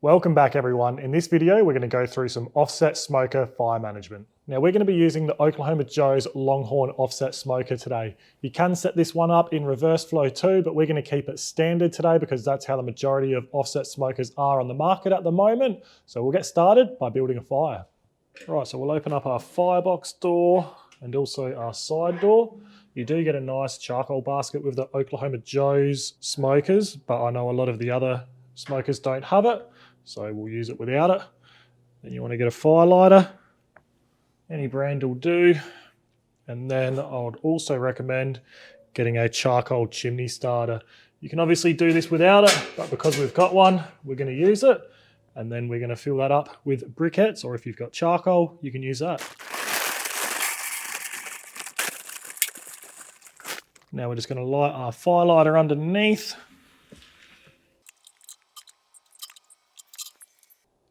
Welcome back everyone. In this video, we're going to go through some offset smoker fire management. Now we're going to be using the Oklahoma Joe's Longhorn offset smoker today. You can set this one up in reverse flow too, but we're going to keep it standard today because that's how the majority of offset smokers are on the market at the moment. So we'll get started by building a fire. Right, so we'll open up our firebox door and also our side door. You do get a nice charcoal basket with the Oklahoma Joe's smokers, but I know a lot of the other smokers don't have it. So we'll use it without it. Then you want to get a fire lighter. Any brand will do. And then I would also recommend getting a charcoal chimney starter. You can obviously do this without it, but because we've got one, we're going to use it. And then we're going to fill that up with briquettes, or if you've got charcoal, you can use that. Now we're just going to light our fire lighter underneath.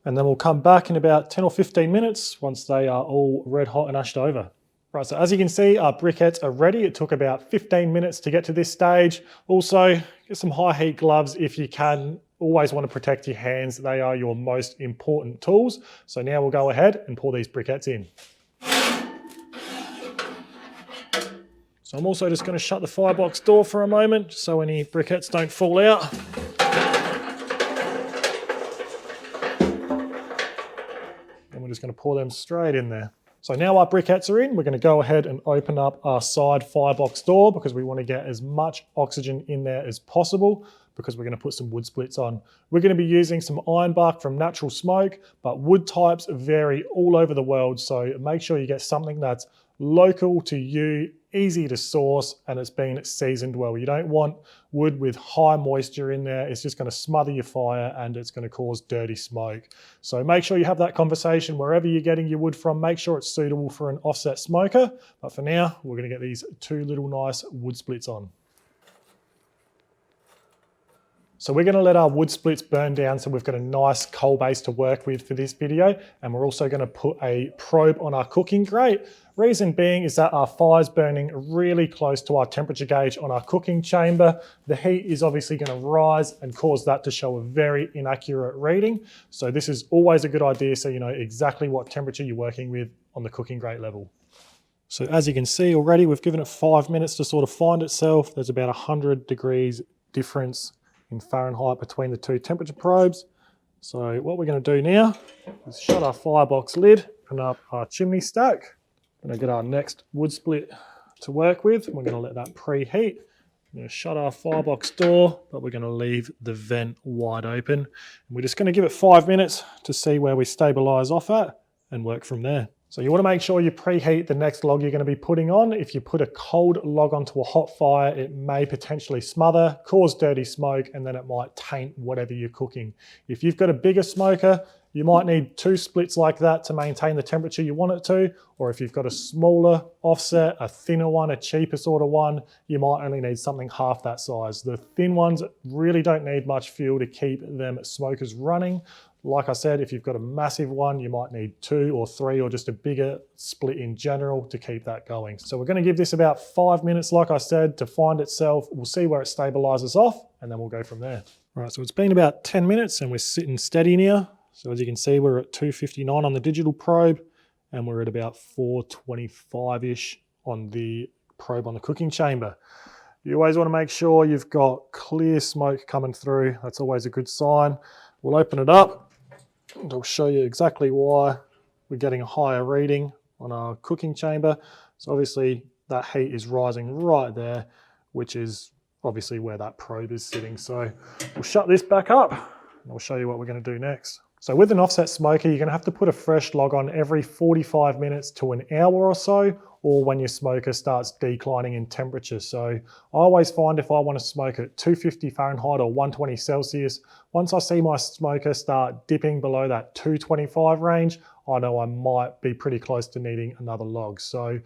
And then we'll come back in about 10 or 15 minutes once they are all red hot and ashed over. Right, so as you can see, our briquettes are ready. It took about 15 minutes to get to this stage. Also, get some high heat gloves if you can. Always want to protect your hands. They are your most important tools. So now we'll go ahead and pour these briquettes in. So I'm also just going to shut the firebox door for a moment so any briquettes don't fall out. We're just going to pour them straight in there. So now our briquettes are in, we're going to go ahead and open up our side firebox door because we want to get as much oxygen in there as possible because we're going to put some wood splits on. We're going to be using some iron bark from natural smoke, but wood types vary all over the world. So make sure you get something that's local to you, easy to source, and it's been seasoned well. You don't want wood with high moisture in there. It's just going to smother your fire and it's going to cause dirty smoke. So make sure you have that conversation wherever you're getting your wood from. Make sure it's suitable for an offset smoker. But for now, we're going to get these two little nice wood splits on. So we're going to let our wood splits burn down so we've got a nice coal base to work with for this video. And we're also going to put a probe on our cooking grate. Reason being is that our fire's burning really close to our temperature gauge on our cooking chamber. The heat is obviously going to rise and cause that to show a very inaccurate reading. So this is always a good idea so you know exactly what temperature you're working with on the cooking grate level. So as you can see already, we've given it 5 minutes to sort of find itself. There's about 100 degrees difference in Fahrenheit between the two temperature probes. So what we're going to do now is shut our firebox lid, open up our chimney stack. We're going to get our next wood split to work with. We're going to let that preheat. We're going to shut our firebox door, but we're going to leave the vent wide open. And we're just going to give it 5 minutes to see where we stabilize off at and work from there. So you want to make sure you preheat the next log you're going to be putting on. If you put a cold log onto a hot fire, it may potentially smother, cause dirty smoke, and then it might taint whatever you're cooking. If you've got a bigger smoker, you might need 2 splits like that to maintain the temperature you want it to. Or if you've got a smaller offset, a thinner one, a cheaper sort of one, you might only need something half that size. The thin ones really don't need much fuel to keep them smokers running. Like I said, if you've got a massive one, you might need 2 or 3 or just a bigger split in general to keep that going. So we're going to give this about 5 minutes, like I said, to find itself. We'll see where it stabilizes off and then we'll go from there. All right, so it's been about 10 minutes and we're sitting steady now. So as you can see, we're at 259 on the digital probe and we're at about 425-ish on the probe on the cooking chamber. You always want to make sure you've got clear smoke coming through. That's always a good sign. We'll open it up. And I'll show you exactly why we're getting a higher reading on our cooking chamber. So obviously that heat is rising right there, which is obviously where that probe is sitting. So we'll shut this back up and I'll show you what we're going to do next. So with an offset smoker, you're going to have to put a fresh log on every 45 minutes to an hour or so, or when your smoker starts declining in temperature. So I always find if I want to smoke at 250 Fahrenheit or 120 Celsius, once I see my smoker start dipping below that 225 range, I know I might be pretty close to needing another log. So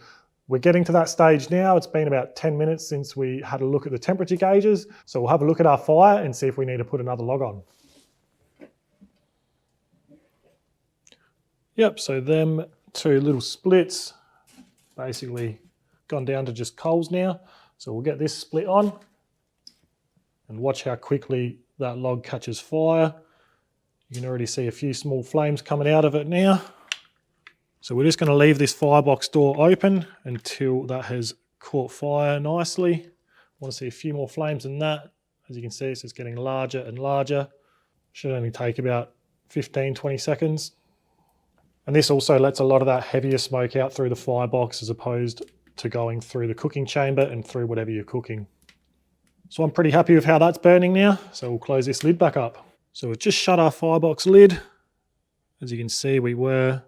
we're getting to that stage now. It's been about 10 minutes since we had a look at the temperature gauges. So we'll have a look at our fire and see if we need to put another log on. Yep, so them 2 little splits basically gone down to just coals now. So we'll get this split on and watch how quickly that log catches fire. You can already see a few small flames coming out of it now. So we're just going to leave this firebox door open until that has caught fire nicely. I want to see a few more flames than that. As you can see, it's just getting larger and larger. Should only take about 15-20 seconds. And this also lets a lot of that heavier smoke out through the firebox as opposed to going through the cooking chamber and through whatever you're cooking. So I'm pretty happy with how that's burning now. So we'll close this lid back up. So we've just shut our firebox lid. As you can see, we were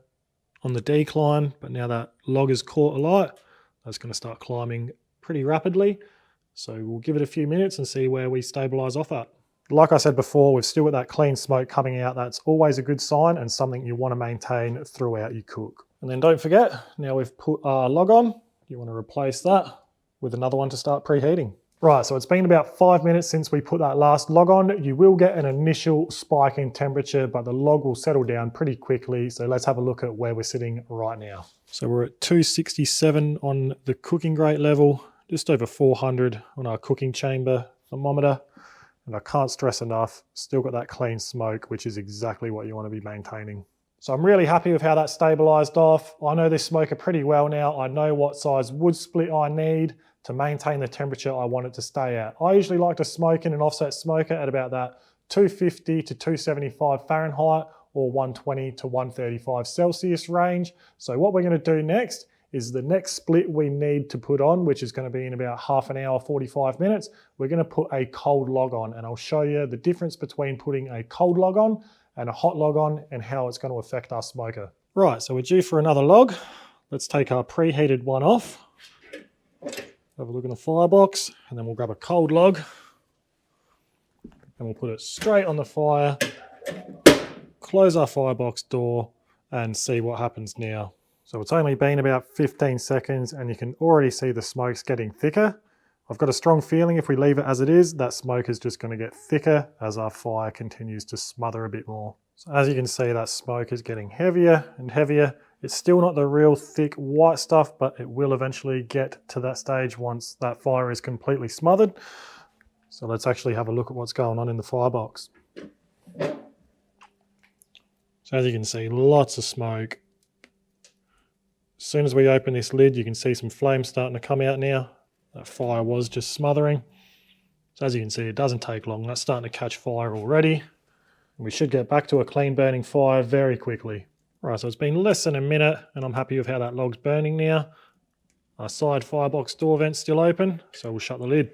on the decline, but now that log has caught alight, that's going to start climbing pretty rapidly. So we'll give it a few minutes and see where we stabilize off at. Like I said before, we've still got that clean smoke coming out. That's always a good sign and something you want to maintain throughout your cook. And then don't forget, now we've put our log on, you want to replace that with another one to start preheating. Right, so it's been about 5 minutes since we put that last log on. You will get an initial spike in temperature, but the log will settle down pretty quickly. So let's have a look at where we're sitting right now. So we're at 267 on the cooking grate level, just over 400 on our cooking chamber thermometer. And I can't stress enough, still got that clean smoke, which is exactly what you want to be maintaining. So I'm really happy with how that stabilized off. I know this smoker pretty well now. I know what size wood split I need to maintain the temperature I want it to stay at. I usually like to smoke in an offset smoker at about that 250 to 275 Fahrenheit or 120 to 135 Celsius range. So what we're going to do next is the next split we need to put on, which is going to be in about half an hour, 45 minutes. We're going to put a cold log on, and I'll show you the difference between putting a cold log on and a hot log on and how it's going to affect our smoker. Right, so we're due for another log. Let's take our preheated one off. Have a look in the firebox, and then we'll grab a cold log and we'll put it straight on the fire, close our firebox door and see what happens now. So it's only been about 15 seconds and you can already see the smoke's getting thicker. I've got a strong feeling if we leave it as it is, that smoke is just going to get thicker as our fire continues to smother a bit more. So as you can see, that smoke is getting heavier and heavier. It's still not the real thick white stuff, but it will eventually get to that stage once that fire is completely smothered. So let's actually have a look at what's going on in the firebox. So as you can see, lots of smoke. As soon as we open this lid, you can see some flames starting to come out now. That fire was just smothering. So as you can see, it doesn't take long. That's starting to catch fire already. And we should get back to a clean burning fire very quickly. Right, so it's been less than a minute and I'm happy with how that log's burning now. Our side firebox door vent's still open, so we'll shut the lid.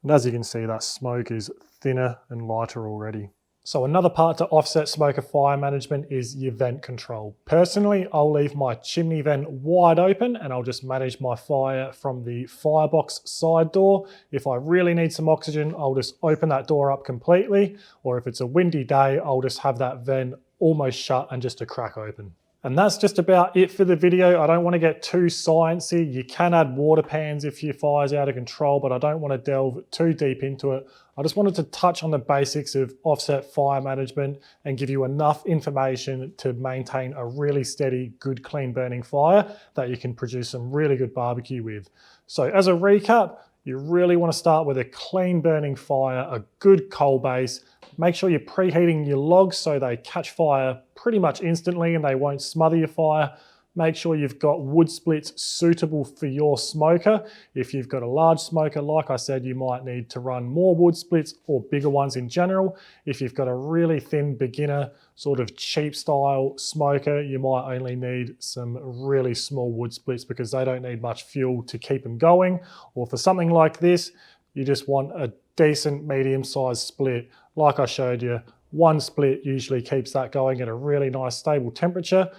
And as you can see, that smoke is thinner and lighter already. So another part to offset smoker fire management is your vent control. Personally, I'll leave my chimney vent wide open and I'll just manage my fire from the firebox side door. If I really need some oxygen, I'll just open that door up completely. Or if it's a windy day, I'll just have that vent almost shut and just a crack open. And that's just about it for the video. I don't want to get too sciencey. You can add water pans if your fire's out of control, but I don't want to delve too deep into it. I just wanted to touch on the basics of offset fire management and give you enough information to maintain a really steady, good, clean burning fire that you can produce some really good barbecue with. So as a recap, you really want to start with a clean burning fire, a good coal base. Make sure you're preheating your logs so they catch fire pretty much instantly and they won't smother your fire. Make sure you've got wood splits suitable for your smoker. If you've got a large smoker, like I said, you might need to run more wood splits or bigger ones in general. If you've got a really thin beginner, sort of cheap style smoker, you might only need some really small wood splits because they don't need much fuel to keep them going. Or for something like this, you just want a decent medium-sized split. Like I showed you, one split usually keeps that going at a really nice stable temperature.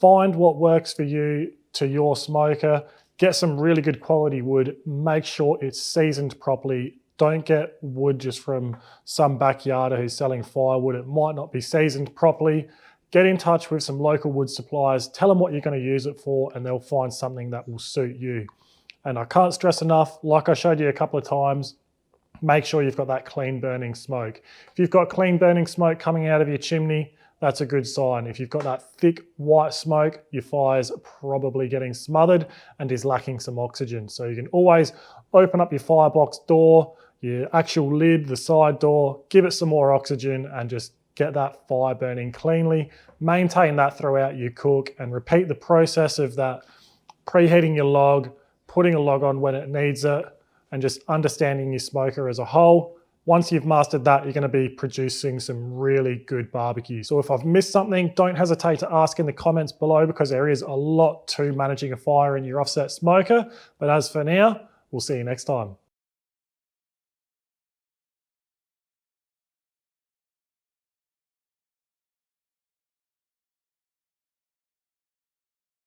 Find what works for you to your smoker. Get some really good quality wood. Make sure it's seasoned properly. Don't get wood just from some backyarder who's selling firewood. It might not be seasoned properly. Get in touch with some local wood suppliers. Tell them what you're going to use it for and they'll find something that will suit you. And I can't stress enough, like I showed you a couple of times, make sure you've got that clean burning smoke. If you've got clean burning smoke coming out of your chimney, that's a good sign. If you've got that thick white smoke, your fire's probably getting smothered and is lacking some oxygen. So you can always open up your firebox door, your actual lid, the side door, give it some more oxygen and just get that fire burning cleanly. Maintain that throughout your cook and repeat the process of that preheating your log, putting a log on when it needs it, and just understanding your smoker as a whole. Once you've mastered that, you're going to be producing some really good barbecue. So if I've missed something, don't hesitate to ask in the comments below, because there is a lot to managing a fire in your offset smoker. But as for now, we'll see you next time.